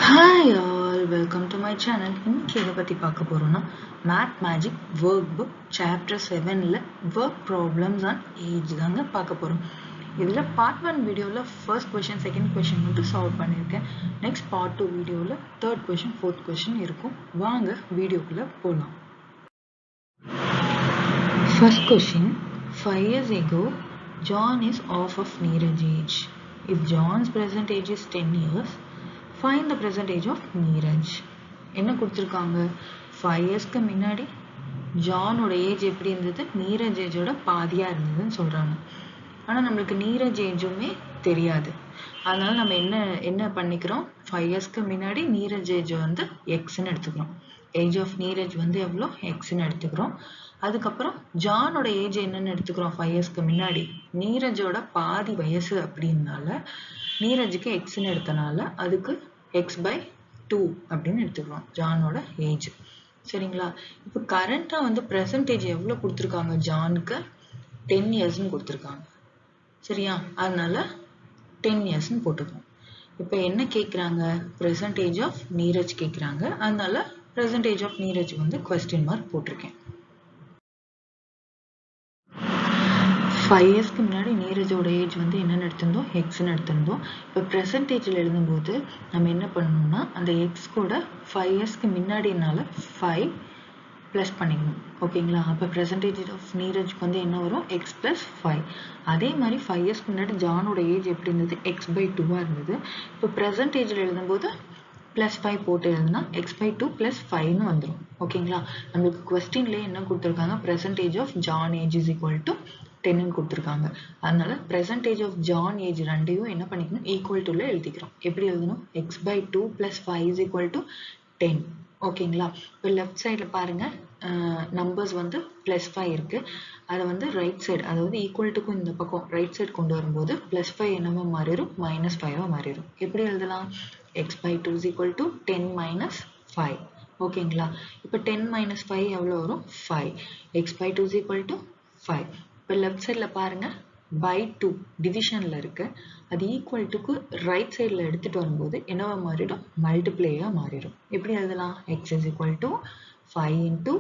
Hi all, welcome to my channel. இன்னைக்கு எதை பத்தி பார்க்க போறோம்னா math magic work book chapter 7ல ஒர்க் ப்ராப்ளம்ஸ் அண்ட் ஏஜ் தாங்க பார்க்க போறோம். இதுல பார்ட் 1 வீடியோல ஃபர்ஸ்ட் கொஸ்டின் செகண்ட் கொஸ்டின் மட்டும் சால்வ் பண்ணியிருக்கேன். நெக்ஸ்ட் பார்ட் 2 வீடியோல தேர்ட் கொஸ்டின் ஃபோர்த் கொஸ்டின் இருக்கும். வாங்க வீடியோக்குள்ள போலாம். First question, 5 years ago John is half of Neeraj's age. If John's present age is 10 years, find the present age of Neeraj. என்ன கொடுத்திருக்காங்க? 5 இயர்ஸ்க்கு முன்னாடி ஜானோட ஏஜ் எப்படி இருந்தது? நீரஜ் ஏஜோட பாதியா இருந்ததுன்னு சொல்றாங்க. ஆனா நம்மளுக்கு நீரஜ் ஏஜுமே தெரியாது. அதனால நம்ம என்ன பண்ணிக்கிறோம்? 5 இயர்ஸ்க்கு முன்னாடி நீரஜ் ஏஜ் வந்து எக்ஸ்ன்னு எடுத்துக்கிறோம். ஏஜ் ஆஃப் நீரஜ் வந்து எவ்வளோ? எக்ஸ்ன்னு எடுத்துக்கிறோம். அதுக்கப்புறம் ஜானோட ஏஜ் என்னன்னு எடுத்துக்கிறோம்? 5 இயர்ஸ்க்கு முன்னாடி நீரஜோட பாதி வயசு அப்படின்னால நீரஜுக்கு எக்ஸ்ன்னு எடுத்தனால அதுக்கு x/2 அப்படின்னு எடுத்துக்கிறோம் ஜானோட ஏஜ். சரிங்களா? இப்போ கரண்டா வந்து பெர்சன்டேஜ் எவ்வளவு கொடுத்துருக்காங்க? ஜானுக்கு 10 இயர்ஸ்ன்னு கொடுத்துருக்காங்க. சரியா? அதனால 10 இயர்ஸ்ன்னு போட்டுக்கணும். இப்போ என்ன கேட்குறாங்க? பெர்சன்டேஜ் ஆஃப் நீரஜ் கேட்குறாங்க. அதனால பெர்சன்டேஜ் ஆஃப் நீரஜ் வந்து கொஸ்டின் மார்க் போட்டிருக்கேன். 5 இயர்ஸ்க்கு முன்னாடி நீரஜோட ஏஜ் வந்து என்னென்னு எடுத்திருந்தோம்? எக்ஸ்ன்னு எடுத்திருந்தோம். இப்போ ப்ரெசன்டேஜில் எழுதும்போது நம்ம என்ன பண்ணணும்னா அந்த எக்ஸ் கூட 5 இயர்ஸ்க்கு முன்னாடினால 5 ப்ளஸ் பண்ணிக்கணும். ஓகேங்களா? அப்போ ப்ரெசன்டேஜ் ஆஃப் நீரஜ்க்கு வந்து என்ன வரும்? X plus 5. அதே மாதிரி 5 இயர்ஸ்க்கு முன்னாடி ஜானோட ஏஜ் எப்படி இருந்தது? x/2 இருந்தது. இப்போ ப்ரெசன்டேஜில் எழுதும்போது +5 போட்டு எழுதுனா x/2 + 5ன்னு வந்துடும். ஓகேங்களா? நம்மளுக்கு கொஸ்டின்லேயே என்ன கொடுத்துருக்காங்க? Percentage of John age is equal to 10ன்னு கொடுத்துருக்காங்க. அதனால பெர்சன்டேஜ் ஆஃப் ஜான் ஏஜ் ரெண்டையும் என்ன பண்ணிக்கணும்? ஈக்குவல் டுல எழுதிக்கிறோம். எப்படி எழுதணும்? x/2 + 5 is equal to 10. ஓகேங்களா? இப்போ லெஃப்ட் சைடில் பாருங்க, நம்பர்ஸ் வந்து +5 இருக்கு. அதை வந்து ரைட் சைடு, அதாவது ஈக்குவல் டுக்கும் இந்த பக்கம் ரைட் சைடு கொண்டு வரும்போது +5 என்னவா மாறிடும்? -5ஆக மாறிடும். எப்படி எழுதலாம்? x/2 is equal to 10 - 5. ஓகேங்களா? இப்போ 10 - 5 எவ்வளோ வரும்? 5. x/2 is equal to 5. இப்போ லெஃப்ட் சைடில் பாருங்க, by2 டிவிஷனில் இருக்கு. அது ஈக்குவல் டுக்கு ரைட் சைடில் எடுத்துகிட்டு வரும்போது என்னவா மாறிடும்? மல்டிப்ளேயாக மாறிடும். எப்படி எழுதலாம்? x is equal to 5 ×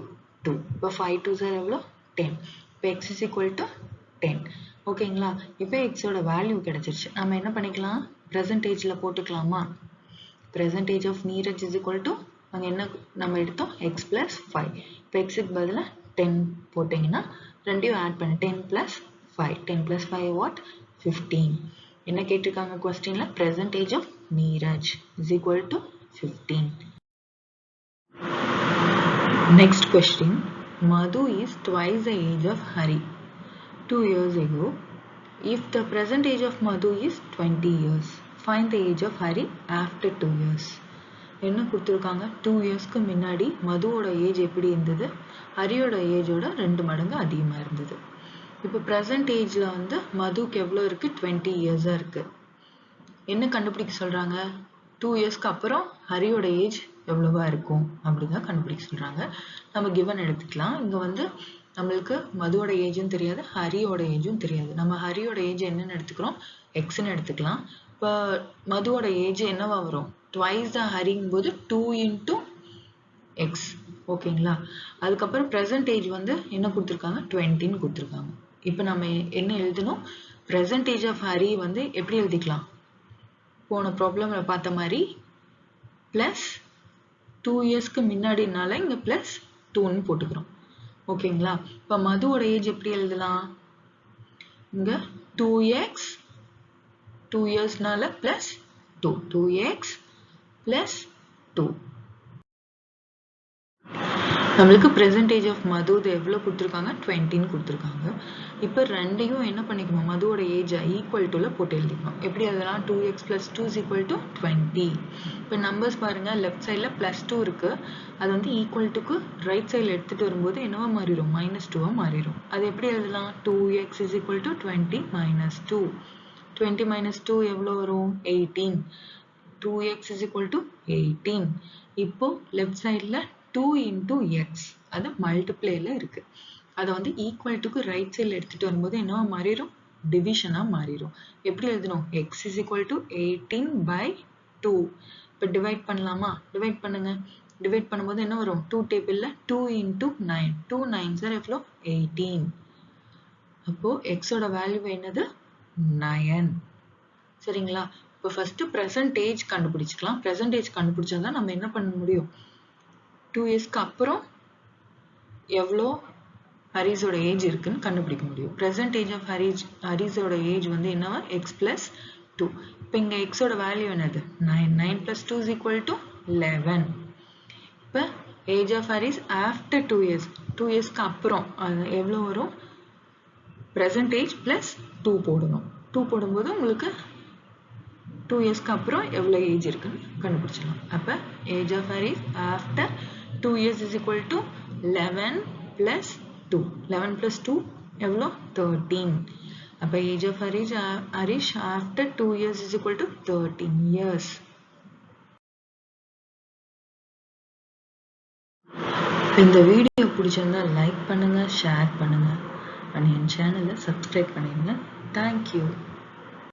2. இப்போ 5 2s எவ்வளோ? 10. இப்போ x is equal to 10. ஓகேங்களா? இப்போ எக்ஸோட வேல்யூ கிடைச்சிருச்சு. நம்ம என்ன பண்ணிக்கலாம்? ப்ரெசன்டேஜில் போட்டுக்கலாமா? Percentage of Neeraj is equal to அங்கே என்ன நம்ம எடுத்தோம்? X plus 5. இப்போ எக்ஸுக்கு பதிலாக 10 போட்டிங்கன்னா ரெண்டையும் ஆட் பண்ணு. 10 + 5. 10 + 5 வாட்? 15. என்ன கேட்டிருக்காங்க கொஸ்டின்ல? Percentage of Neeraj is equal to 15. Next question, Madhu is twice the age of Hari 2 years ago. If the present age of Madhu is 20 years, find the age of Hari after 2 years. என்ன கொடுத்துருக்காங்க? 2 இயர்ஸ்க்கு முன்னாடி மதுவோட age எப்படி இருந்தது? ஹரியோட ஏஜோட 2 மடங்கு அதிகமாக இருந்தது. இப்போ ப்ரெசன்ட் ஏஜில் வந்து மதுக்கு எவ்வளோ இருக்குது? 20 இயர்ஸாக இருக்குது. என்ன கண்டுபிடிக்க சொல்கிறாங்க? 2 இயர்ஸ்க்கு அப்புறம் ஹரியோட ஏஜ் எவ்வளோவா இருக்கும் அப்படிதான் கண்டுபிடிக்க சொல்கிறாங்க. நம்ம கிவன் எடுத்துக்கலாம். இங்கே வந்து நம்மளுக்கு மதுவோட ஏஜும் தெரியாது, ஹரியோட ஏஜும் தெரியாது. நம்ம ஹரியோட ஏஜ் என்னன்னு எடுத்துக்கிறோம்? எக்ஸ்ன்னு எடுத்துக்கலாம். இப்போ மதுவோட ஏஜ் என்னவா வரும்? ட்வைஸ் த ஹரிங்கும்போது 2 × x. ஓகேங்களா? அதுக்கப்புறம் ப்ரெசன்ட் ஏஜ் வந்து என்ன கொடுத்துருக்காங்க? 20ன்னு கொடுத்துருக்காங்க. இப்போ நம்ம என்ன எழுதணும்? ப்ரெசன்டேஜ் ஆஃப் ஹரி வந்து எப்படி எழுதிக்கலாம்? போன ப்ராப்ளம்ல பார்த்த மாதிரி +2 இயர்ஸ்க்கு முன்னாடினால இங்கே +2ன்னு போட்டுக்கிறோம். ஓகேங்களா? இப்போ மதுவோட ஏஜ் எப்படி எழுதலாம்? இங்க 2x 2 இயர்ஸ்னால +2. 2x + 2. நம்மளுக்கு பெர்சன்டேஜ் ஆஃப் மது எவ்வளோ கொடுத்துருக்காங்க? 20ன்னு கொடுத்துருக்காங்க. இப்போ ரெண்டையும் என்ன பண்ணிக்கணும்? மதுவோட ஏஜை ஈக்குவல் டுல போட்டு எழுதிக்கணும். எப்படி எழுதலாம்? 2x + 2 is equal to 20. இப்போ நம்பர்ஸ் பாருங்க, லெஃப்ட் சைடில் +2 இருக்கு. அது வந்து ஈக்குவல் டுக்கு ரைட் சைடில் எடுத்துகிட்டு வரும்போது என்னவா மாறிடும்? -2ஆக மாறிடும். அது எப்படி எழுதலாம்? 2x is equal to 20 - 2. 20 - 2 எவ்வளோ வரும்? 18. 2x is equal to 18. இப்போ லெஃப்ட் சைடில் 2 × x, அது மல்டிப்ளேல இருக்கு. அதை வந்து ஈக்குவல் டுக்கு ரைட் சைடில் எடுத்துட்டு வரும்போது என்னவா மாறிடும்? டிவிஷனாக மாறிடும். எப்படி எழுதணும்? x is equal to 18/2. இப்போ டிவைட் பண்ணலாமா? டிவைட் பண்ணுங்க. டிவைட் பண்ணும்போது என்ன வரும்? 2 டேபிள்ல 2 into 9. 2 9s are எவ்வளோ? 18. அப்போ எக்ஸோட வேல்யூ என்னது? 9. சரிங்களா? இப்போ ஃபர்ஸ்ட் பெர்சன்டேஜ் கண்டுபிடிச்சிக்கலாம். பெர்சன்டேஜ் கண்டுபிடிச்சா நம்ம என்ன பண்ண முடியும்? 2 இயர்ஸ்க்கு அப்புறம் எவ்வளோ ஹரிஸோட ஏஜ் இருக்குன்னு கண்டுபிடிக்க முடியும். பெர்சன்டேஜ் ஆஃப் ஹரிஸோட ஏஜ் வந்து என்னவா? X plus 2. இப்போ இங்கே எக்ஸோட வேல்யூ என்னது? 9. 9 plus 2 is equal to 11. இப்போ age of Harish after 2 years, 2 இயர்ஸ்க்கு அப்புறம் எவ்வளோ வரும்? பெர்சன்டேஜ் பிளஸ் 2 போடணும். 2 போடும்போது உங்களுக்கு 2 இயர்ஸ்க்கு அப்புறம் எவ்வளோ ஏஜ் இருக்குன்னு கண்டுபிடிச்சிடலாம். அப்போ age of Harish after 2 years is equal to 11 plus 2. 11 plus 2 எவ்வளோ? 13. அப்போ age of Harish after 2 years is equal to 13 years. இந்த வீடியோ பிடிச்சிருந்தா லைக் பண்ணுங்க, ஷேர் பண்ணுங்க, என் சேனலை சப்ஸ்கிரைப் பண்ணிடுங்க. தேங்க்யூ.